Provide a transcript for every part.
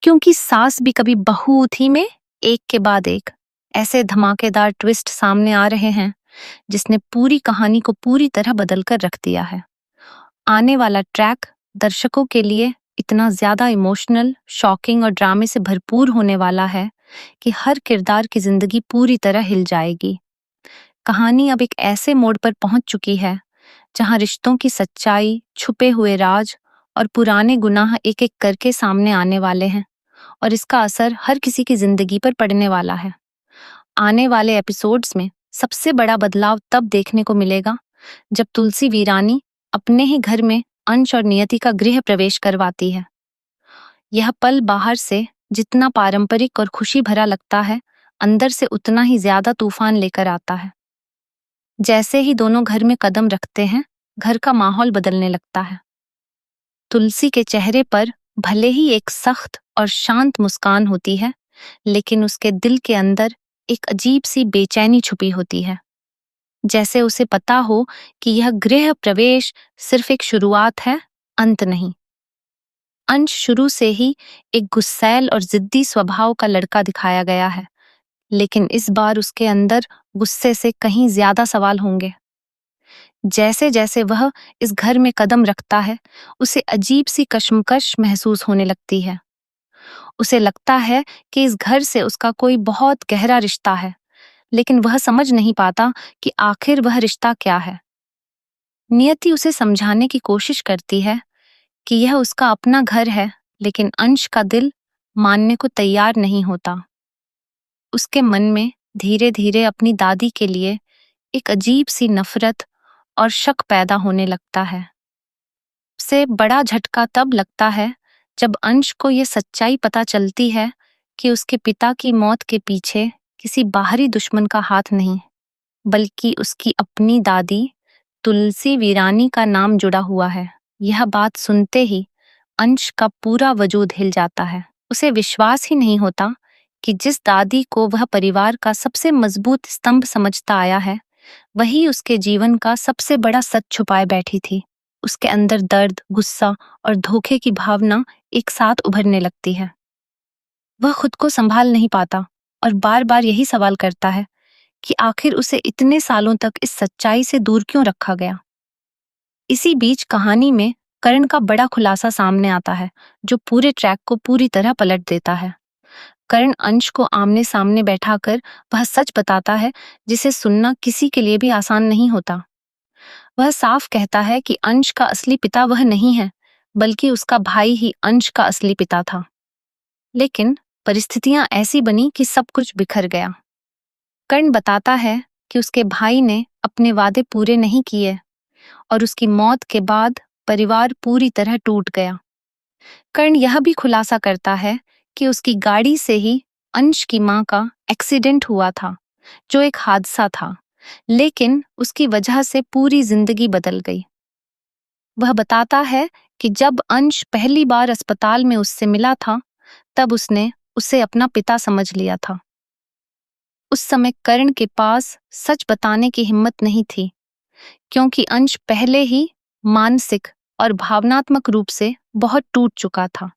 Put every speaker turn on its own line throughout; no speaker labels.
क्योंकि सास भी कभी बहू थी में एक के बाद एक ऐसे धमाकेदार ट्विस्ट सामने आ रहे हैं जिसने पूरी कहानी को पूरी तरह बदल कर रख दिया है। आने वाला ट्रैक दर्शकों के लिए इतना ज्यादा इमोशनल, शॉकिंग और ड्रामे से भरपूर होने वाला है कि हर किरदार की जिंदगी पूरी तरह हिल जाएगी। कहानी अब एक ऐसे मोड़ पर पहुंच चुकी है जहां रिश्तों की सच्चाई, छुपे हुए राज और पुराने गुनाह एक एक करके सामने आने वाले हैं और इसका असर हर किसी की जिंदगी पर पड़ने वाला है। आने वाले एपिसोड्स में सबसे बड़ा बदलाव तब देखने को मिलेगा जब तुलसी वीरानी अपने ही घर में अंश और नियति का गृह प्रवेश करवाती है। यह पल बाहर से जितना पारंपरिक और खुशी भरा लगता है, अंदर से उतना ही ज्यादा तूफान लेकर आता है। जैसे ही दोनों घर में कदम रखते हैं, घर का माहौल बदलने लगता है। तुलसी के चेहरे पर भले ही एक सख्त और शांत मुस्कान होती है, लेकिन उसके दिल के अंदर एक अजीब सी बेचैनी छुपी होती है। जैसे उसे पता हो कि यह गृह प्रवेश सिर्फ एक शुरुआत है, अंत नहीं। अंश शुरू से ही एक गुस्सैल और जिद्दी स्वभाव का लड़का दिखाया गया है, लेकिन इस बार उसके अंदर गुस्से से कहीं ज्यादा सवाल होंगे। जैसे जैसे वह इस घर में कदम रखता है, उसे अजीब सी कश्मकश महसूस होने लगती है। उसे लगता है कि इस घर से उसका कोई बहुत गहरा रिश्ता है, लेकिन वह समझ नहीं पाता कि आखिर वह रिश्ता क्या है। नियति उसे समझाने की कोशिश करती है कि यह उसका अपना घर है, लेकिन अंश का दिल मानने को तैयार नहीं होता। उसके मन में धीरे धीरे अपनी दादी के लिए एक अजीब सी नफरत और शक पैदा होने लगता है। उसे बड़ा झटका तब लगता है जब अंश को यह सच्चाई पता चलती है कि उसके पिता की मौत के पीछे किसी बाहरी दुश्मन का हाथ नहीं, बल्कि उसकी अपनी दादी तुलसी वीरानी का नाम जुड़ा हुआ है। यह बात सुनते ही अंश का पूरा वजूद हिल जाता है। उसे विश्वास ही नहीं होता कि जिस दादी को वह परिवार का सबसे मजबूत स्तंभ समझता आया है, वही उसके जीवन का सबसे बड़ा सच छुपाए बैठी थी। उसके अंदर दर्द, गुस्सा और धोखे की भावना एक साथ उभरने लगती है। वह खुद को संभाल नहीं पाता और बार बार यही सवाल करता है कि आखिर उसे इतने सालों तक इस सच्चाई से दूर क्यों रखा गया। इसी बीच कहानी में करण का बड़ा खुलासा सामने आता है, जो पूरे ट्रैक को पूरी तरह पलट देता है। करण अंश को आमने सामने बैठाकर वह सच बताता है जिसे सुनना किसी के लिए भी आसान नहीं होता। वह साफ कहता है कि अंश का असली पिता वह नहीं है, बल्कि उसका भाई ही अंश का असली पिता था। लेकिन परिस्थितियां ऐसी बनी कि सब कुछ बिखर गया। कर्ण बताता है कि उसके भाई ने अपने वादे पूरे नहीं किए और उसकी मौत के बाद परिवार पूरी तरह टूट गया। कर्ण यह भी खुलासा करता है कि उसकी गाड़ी से ही अंश की मां का एक्सीडेंट हुआ था, जो एक हादसा था, लेकिन उसकी वजह से पूरी जिंदगी बदल गई। वह बताता है कि जब अंश पहली बार अस्पताल में उससे मिला था, तब उसने उसे अपना पिता समझ लिया था। उस समय कर्ण के पास सच बताने की हिम्मत नहीं थी, क्योंकि अंश पहले ही मानसिक और भावनात्मक रूप से बहुत टूट चुका था।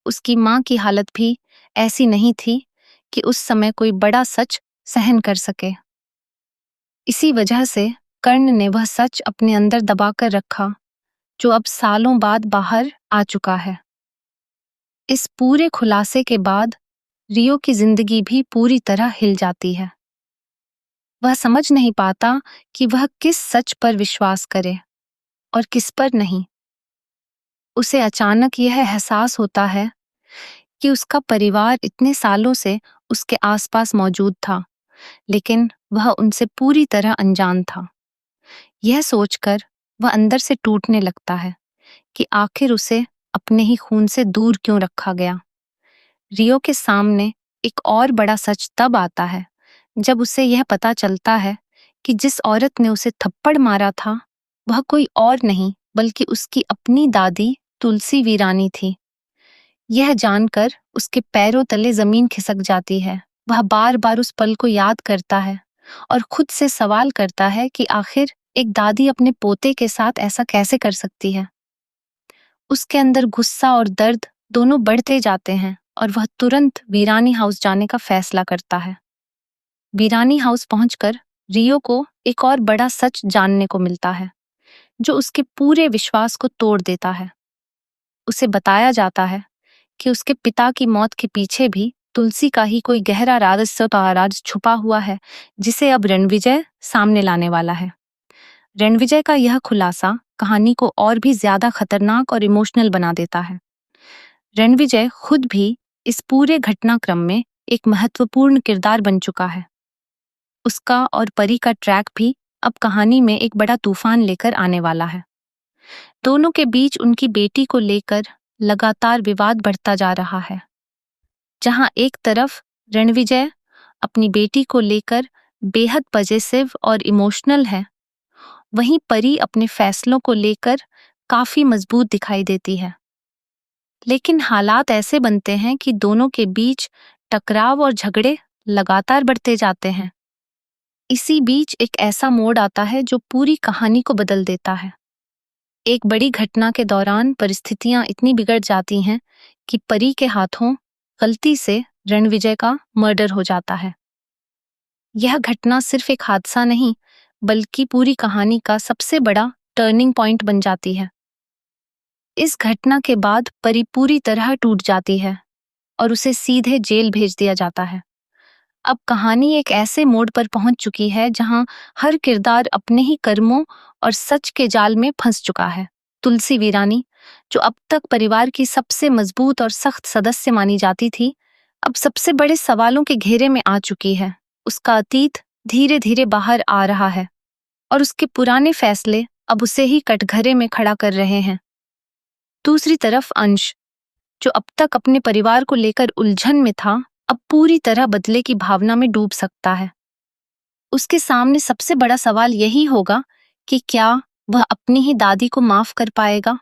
उसकी मां की हालत भी ऐसी नहीं थी कि उस समय कोई बड़ा सच सहन कर सके। इसी वजह से कर्ण ने वह सच अपने अंदर दबाकर रखा, जो अब सालों बाद बाहर आ चुका है। इस पूरे खुलासे के बाद रियो की जिंदगी भी पूरी तरह हिल जाती है। वह समझ नहीं पाता कि वह किस सच पर विश्वास करे और किस पर नहीं। उसे अचानक यह एहसास होता है कि उसका परिवार इतने सालों से उसके आसपास मौजूद था, लेकिन वह उनसे पूरी तरह अनजान था। यह सोचकर वह अंदर से टूटने लगता है कि आखिर उसे अपने ही खून से दूर क्यों रखा गया। रियो के सामने एक और बड़ा सच तब आता है जब उसे यह पता चलता है कि जिस औरत ने उसे थप्पड़ मारा था, वह कोई और नहीं बल्कि उसकी अपनी दादी तुलसी वीरानी थी। यह जानकर उसके पैरों तले जमीन खिसक जाती है। वह बार बार उस पल को याद करता है और खुद से सवाल करता है कि आखिर एक दादी अपने पोते के साथ ऐसा कैसे कर सकती है। उसके अंदर गुस्सा और दर्द दोनों बढ़ते जाते हैं और वह तुरंत वीरानी हाउस जाने का फैसला करता है। वीरानी हाउस पहुंचकर रियो को एक और बड़ा सच जानने को मिलता है, जो उसके पूरे विश्वास को तोड़ देता है। उसे बताया जाता है कि उसके पिता की मौत के पीछे भी तुलसी का ही कोई गहरा राज छुपा हुआ है, जिसे अब रणविजय सामने लाने वाला है। रणविजय का यह खुलासा कहानी को और भी ज्यादा खतरनाक और इमोशनल बना देता है। रणविजय खुद भी इस पूरे घटनाक्रम में एक महत्वपूर्ण किरदार बन चुका है। उसका और परी का ट्रैक भी अब कहानी में एक बड़ा तूफान लेकर आने वाला है। दोनों के बीच उनकी बेटी को लेकर लगातार विवाद बढ़ता जा रहा है। जहां एक तरफ रणविजय अपनी बेटी को लेकर बेहद पजेसिव और इमोशनल है, वहीं परी अपने फैसलों को लेकर काफी मजबूत दिखाई देती है। लेकिन हालात ऐसे बनते हैं कि दोनों के बीच टकराव और झगड़े लगातार बढ़ते जाते हैं। इसी बीच एक ऐसा मोड़ आता है जो पूरी कहानी को बदल देता है। एक बड़ी घटना के दौरान परिस्थितियां इतनी बिगड़ जाती हैं कि परी के हाथों गलती से रणविजय का मर्डर हो जाता है। यह घटना सिर्फ एक हादसा नहीं, बल्कि पूरी कहानी का सबसे बड़ा टर्निंग पॉइंट बन जाती है। इस घटना के बाद परी पूरी तरह टूट जाती है और उसे सीधे जेल भेज दिया जाता है। अब कहानी एक ऐसे मोड़ पर पहुंच चुकी है जहां हर किरदार अपने ही कर्मों और सच के जाल में फंस चुका है। तुलसी वीरानी, जो अब तक परिवार की सबसे मजबूत और सख्त सदस्य मानी जाती थी, अब सबसे बड़े सवालों के घेरे में आ चुकी है। उसका अतीत धीरे धीरे बाहर आ रहा है और उसके पुराने फैसले अब उसे ही कटघरे में खड़ा कर रहे हैं। दूसरी तरफ अंश, जो अब तक अपने परिवार को लेकर उलझन में था, अब पूरी तरह बदले की भावना में डूब सकता है। उसके सामने सबसे बड़ा सवाल यही होगा कि क्या वह अपनी ही दादी को माफ कर पाएगा